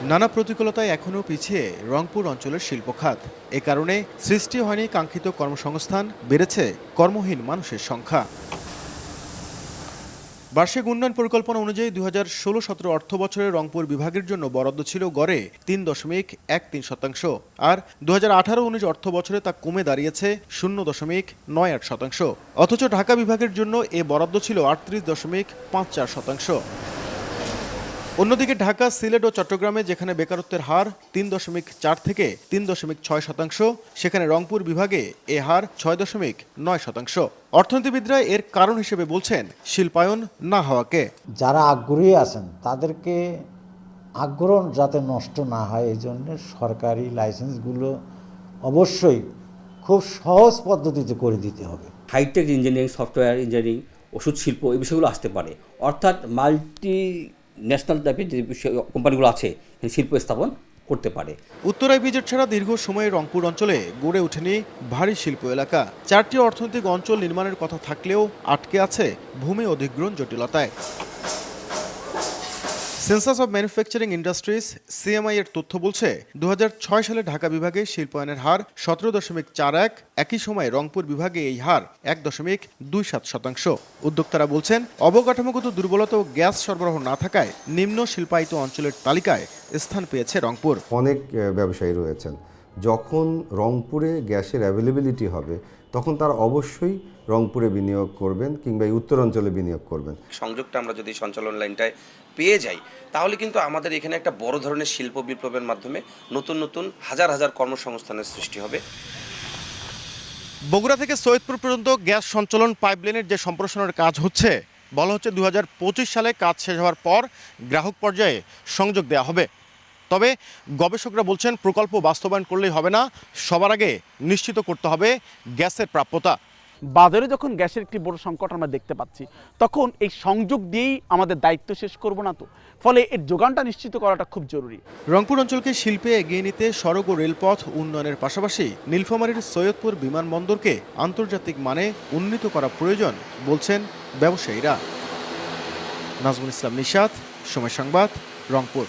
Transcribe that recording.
নানা প্রতিকূলতায় এখনও পিছিয়ে রংপুর অঞ্চলের শিল্প খাত। এ কারণে সৃষ্টি হয়নি কাঙ্ক্ষিত কর্মসংস্থান, বেড়েছে কর্মহীন মানুষের সংখ্যা। বার্ষিক উন্নয়ন পরিকল্পনা অনুযায়ী 2016-17 অর্থ বছরে রংপুর বিভাগের জন্য বরাদ্দ ছিল গড়ে 3.13%, আর 2018-19 অর্থ বছরে তা কমে দাঁড়িয়েছে 0.98%। অথচ ঢাকা বিভাগের জন্য এ বরাদ্দ ছিল 38.54%। অন্যদিকে ঢাকা, সিলেট ও চট্টগ্রামে যেখানে বেকারত্বের হার 3.4 থেকে 3.6%, সেখানে রংপুর বিভাগে এ হার 6.9%। অর্থনীতিবিদরা এর কারণ হিসেবে বলছেন শিল্পায়ন না হওয়াকে। যারা আগ্রহী আছেন তাদেরকে আগ্রহ যাতে নষ্ট না হয় এই জন্য সরকারি লাইসেন্সগুলো অবশ্যই খুব সহজ পদ্ধতিতে করে দিতে হবে। হাইটেক ইঞ্জিনিয়ারিং, সফটওয়্যার ইঞ্জিনিয়ারিং, ওষুধ শিল্প এই বিষয়গুলো আসতে পারে, অর্থাৎ মাল্টি ন্যাশনাল টাইপের যে কোম্পানিগুলো আছে শিল্প স্থাপন করতে পারে। উত্তরায় বিজেট ছাড়া দীর্ঘ সময়ে রংপুর অঞ্চলে গড়ে ওঠেনি ভারী শিল্প এলাকা। 4টি অর্থনৈতিক অঞ্চল নির্মাণের কথা থাকলেও আটকে আছে ভূমি অধিগ্রহণ জটিলতায়। Census of manufacturing industries (CMI) এর তথ্য বলছে 2006 সালে ঢাকা বিভাগে শিল্পায়নের হার 17.41, একই সময়ে রংপুর বিভাগে এই হার 1.27%। উদ্যোক্তারা বলছেন অবকাঠামোগত দুর্বলতা ও গ্যাস সরবরাহ না থাকায় নিম্ন শিল্পায়িত অঞ্চলের তালিকায় স্থান পেয়েছে রংপুর। অনেক ব্যবসায়ী রয়েছেন, যখন রংপুরে গ্যাসের অ্যাভেলেবিলিটি হবে তখন তারা অবশ্যই রংপুরে বিনিয়োগ করবেন কিংবা এই উত্তরাঞ্চলে বিনিয়োগ করবেন। সংযোগটা আমরা যদি সঞ্চালন লাইনটায় পেয়ে যাই তাহলে কিন্তু আমাদের এখানে একটা বড় ধরনের শিল্প বিপ্লবের মাধ্যমে নতুন নতুন হাজার হাজার কর্মসংস্থানের সৃষ্টি হবে। বগুড়া থেকে সৈয়দপুর পর্যন্ত গ্যাস সঞ্চালন পাইপলাইনের যে সম্প্রসারণের কাজ হচ্ছে, বলা হচ্ছে 2025 সালে কাজ শেষ হওয়ার পর গ্রাহক পর্যায়ে সংযোগ দেওয়া হবে। তবে গবেষকরা বলছেন প্রকল্প বাস্তবায়ন করলেই হবে না, সবার আগে নিশ্চিত করতে হবে গ্যাসের প্রাপ্যতা। বাজারে যখন গ্যাসের একটি বড় সংকট আমরা দেখতে পাচ্ছি, তখন এই সংযোগ দিয়েই আমাদের দায়িত্ব শেষ করব না তো, ফলে এর যোগানটা নিশ্চিত করাটা খুব জরুরি। রংপুর অঞ্চলকে শিল্পে এগিয়ে নিতে সড়ক ও রেলপথ উন্নয়নের পাশাপাশি নীলফামারীর সৈয়দপুর বিমানবন্দরকে আন্তর্জাতিক মানে উন্নীত করা প্রয়োজন বলছেন ব্যবসায়ীরা। নাজমুল ইসলাম নিশাত, সময় সংবাদ, রংপুর।